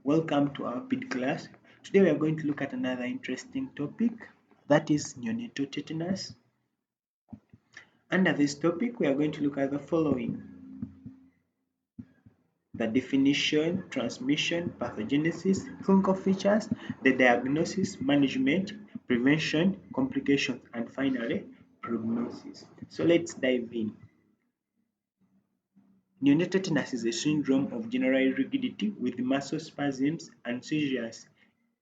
Welcome to our PID class. Today we are going to look at another interesting topic, that is neonatal tetanus. Under this topic we are going to look at the following: the definition, transmission, pathogenesis, clinical features, the diagnosis, management, prevention, complications, and finally prognosis. So let's dive in. Neonatal tetanus is a syndrome of general rigidity with muscle spasms and seizures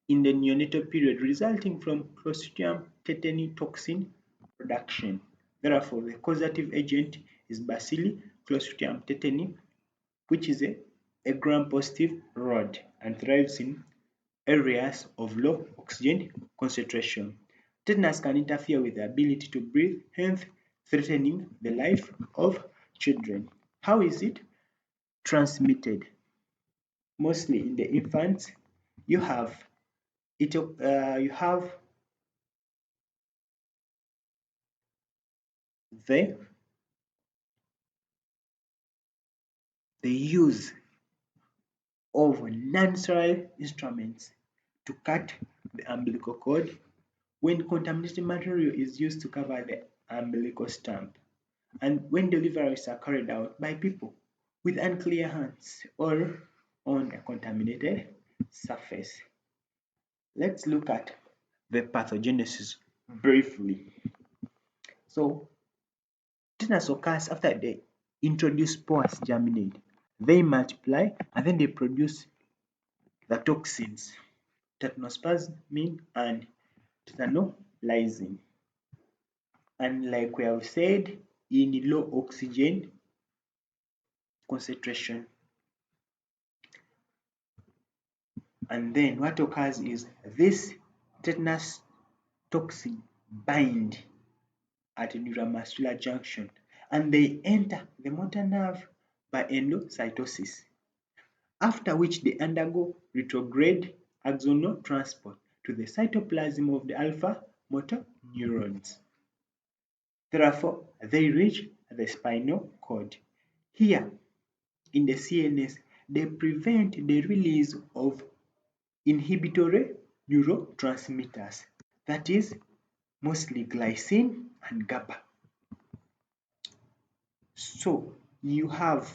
in the neonatal period resulting from Clostridium tetani toxin production. Therefore, the causative agent is Bacilli Clostridium tetani, which is a gram-positive rod and thrives in areas of low oxygen concentration. Tetanus can interfere with the ability to breathe, hence threatening the life of children. How is it transmitted? Mostly in the infants, you have you have the use of non-sterile instruments to cut the umbilical cord when contaminated material is used to cover the umbilical stump, and when deliveries are carried out by people with unclear hands or on a contaminated surface. Let's look at the pathogenesis briefly. So, tetanus occurs after they introduce spores germinate. They multiply and then they produce the toxins tetanospasmin and tetanolysin. And like we have said, in low oxygen concentration. And then what occurs is this tetanus toxin bind at a neuromuscular junction and they enter the motor nerve by endocytosis, after which they undergo retrograde axonal transport to the cytoplasm of the alpha motor neurons. Therefore, they reach the spinal cord. Here, in the CNS, they prevent the release of inhibitory neurotransmitters, that is, mostly glycine and GABA. So, you have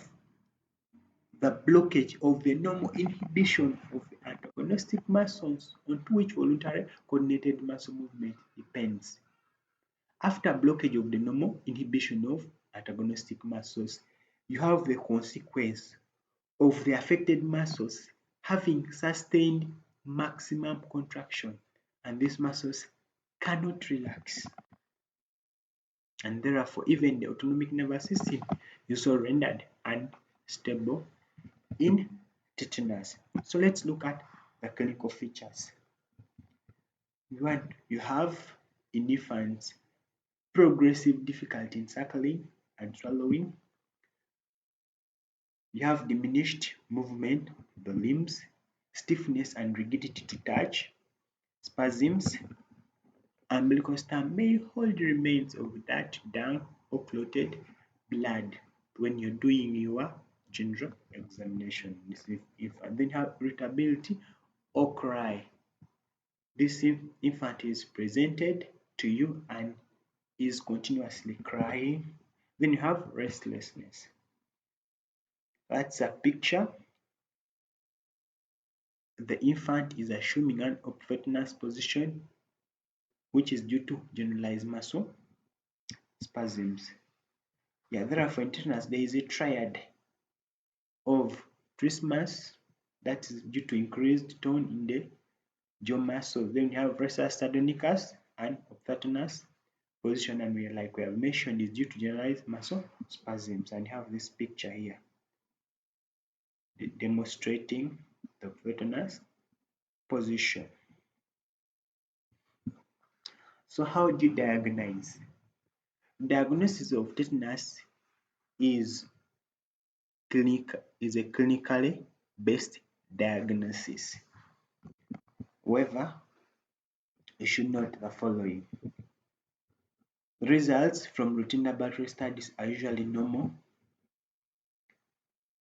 the blockage of the normal inhibition of the antagonistic muscles onto which voluntary coordinated muscle movement depends. After blockage of the normal inhibition of antagonistic muscles, you have the consequence of the affected muscles having sustained maximum contraction, and these muscles cannot relax. And therefore, even the autonomic nervous system is also rendered unstable in tetanus. So let's look at the clinical features. One, you have in infants progressive difficulty in suckling and swallowing. You have diminished movement of the limbs, stiffness and rigidity to touch, spasms. Umbilical stump may hold remains of that dung or clotted blood when you're doing your general examination. This is infant. Then you have irritability or cry. This infant is presented to you and is continuously crying. Then you have restlessness. That's a picture. The infant is assuming an opportunist position, which is due to generalized muscle spasms. Yeah, therefore in tetanus there is a triad of trismus, that is due to increased tone in the jaw muscle. Then you have rhesus sardonicus and opportunist position, and like we have mentioned, is due to generalized muscle spasms. And you have this picture here demonstrating the opportunist position. So how do you diagnose? Diagnosis of tetanus is a clinically based diagnosis. However, you should note the following. Results from routine laboratory studies are usually normal,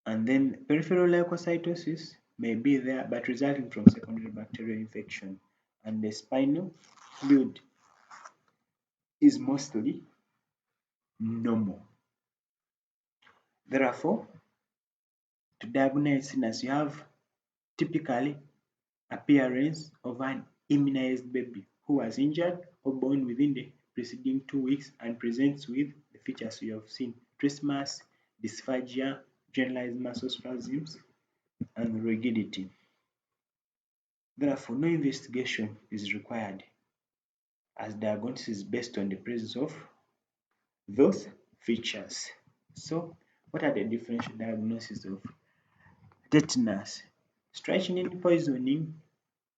and then peripheral leukocytosis may be there, but resulting from secondary bacterial infection, and the spinal fluid is mostly normal. Therefore, to diagnose tetanus, you have typically appearance of an immunized baby who was injured or born within the preceding 2 weeks and presents with the features you have seen: trismus, dysphagia, generalized muscle spasms, and rigidity. Therefore, no investigation is required as diagnosis is based on the presence of those features. So, what are the differential diagnoses of tetanus? Strychnine poisoning,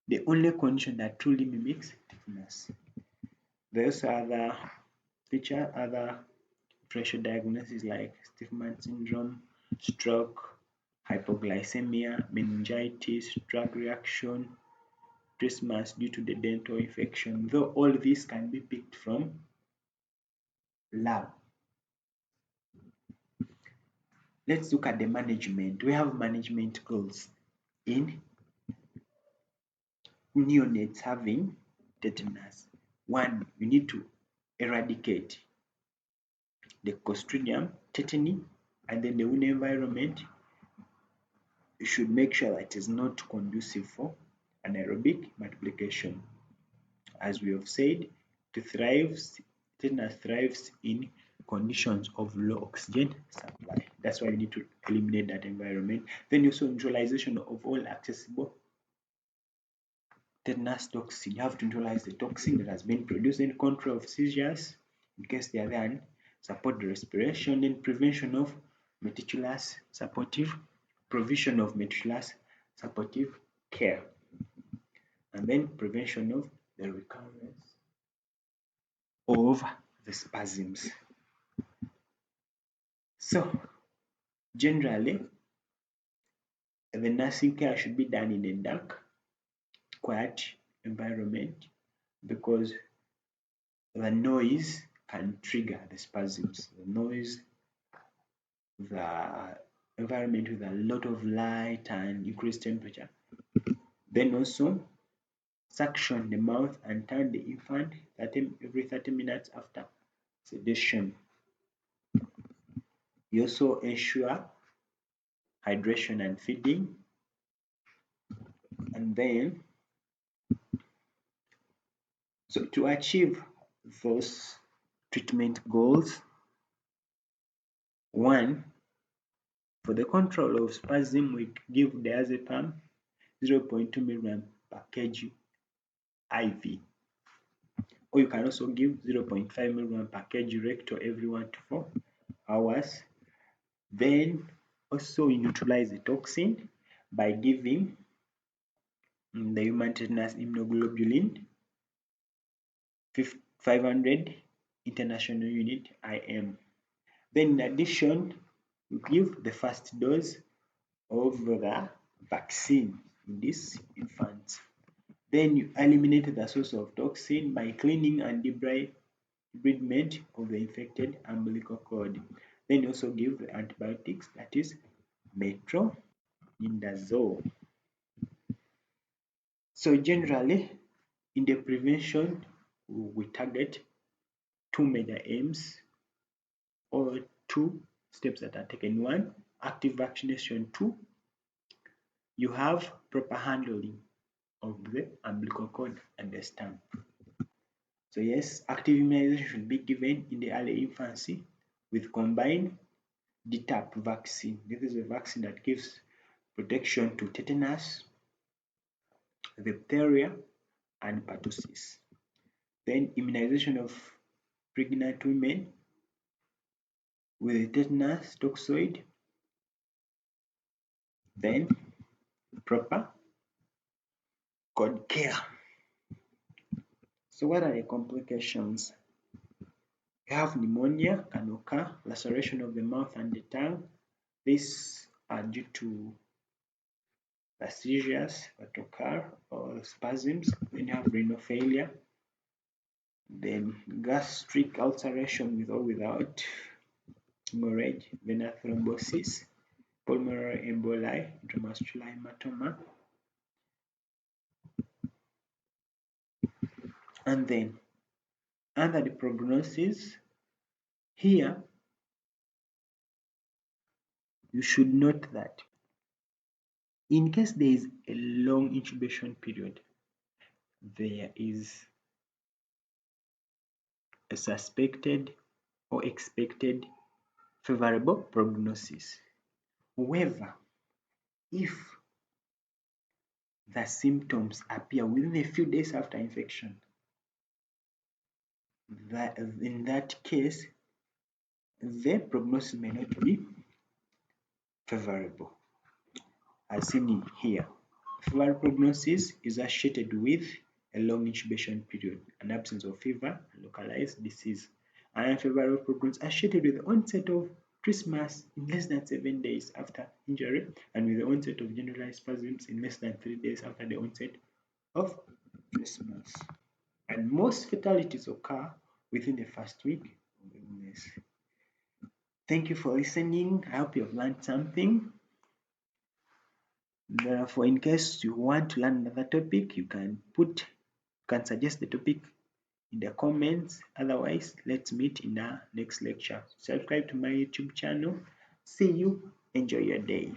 the only condition that truly mimics tetanus. There's other differential diagnoses like Stiffman syndrome, stroke, hypoglycemia, meningitis, drug reaction, trismus due to the dental infection, though all these can be picked from lab. Let's look at the management. We have management goals in neonates having tetanus. One, you need to eradicate the Clostridium tetani, and then the wound environment, you should make sure that it is not conducive for anaerobic multiplication. As we have said, tetanus thrives in conditions of low oxygen supply. That's why you need to eliminate that environment. Then also neutralization of all accessible tetanus toxin. You have to neutralize the toxin that has been produced, and control of seizures in case they are there, and support the respiration, and prevention of meticulous supportive provision of meticulous supportive care, and then prevention of the recurrence of the spasms. So generally, the nursing care should be done in a dark, quiet environment because the noise can trigger the spasms. The noise, the environment with a lot of light and increased temperature. Then also suction the mouth and turn the infant every 30 minutes after sedation. You also ensure hydration and feeding, and then so to achieve those treatment goals, one, for the control of spasm, we give diazepam 0.2 mg per kg IV, or you can also give 0.5 mg per kg rectal every 1 to 4 hours. Then also you neutralize the toxin by giving the human tetanus immunoglobulin 500 international unit IM. Then in addition, you give the first dose of the vaccine in these infants. Then you eliminate the source of toxin by cleaning and debridement of the infected umbilical cord. Then you also give the antibiotics, that is metronidazole. So generally, in the prevention, we target two major aims or two steps that are taken. One, active vaccination. Two, you have proper handling of the umbilical cord and the stump. So yes, active immunization should be given in the early infancy with combined DTaP vaccine. This is a vaccine that gives protection to tetanus, diphtheria, and pertussis. Then immunization of pregnant women with tetanus toxoid. Then proper cord care. So what are the complications? You have pneumonia can occur, laceration of the mouth and the tongue. These are due to the seizures that occur or spasms. Then you have renal failure. Then gastric ulceration with or without hemorrhage, venous thrombosis, pulmonary emboli, intramuscular hematoma, and then under the prognosis, here you should note that in case there is a long incubation period, there is a suspected or expected favorable prognosis. However, if the symptoms appear within a few days after infection, in that case, the prognosis may not be favorable, as seen here. Favorable prognosis is associated with a long incubation period, an absence of fever, and localized disease. An unfavorable prognosis associated with the onset of trismus in less than 7 days after injury, and with the onset of generalized spasms in less than 3 days after the onset of trismus. And most fatalities occur within the first week of illness. Thank you for listening. I hope you have learned something. Therefore, in case you want to learn another topic, you can suggest the topic in the comments. Otherwise, let's meet in our next lecture. Subscribe to my YouTube channel. See you. Enjoy your day.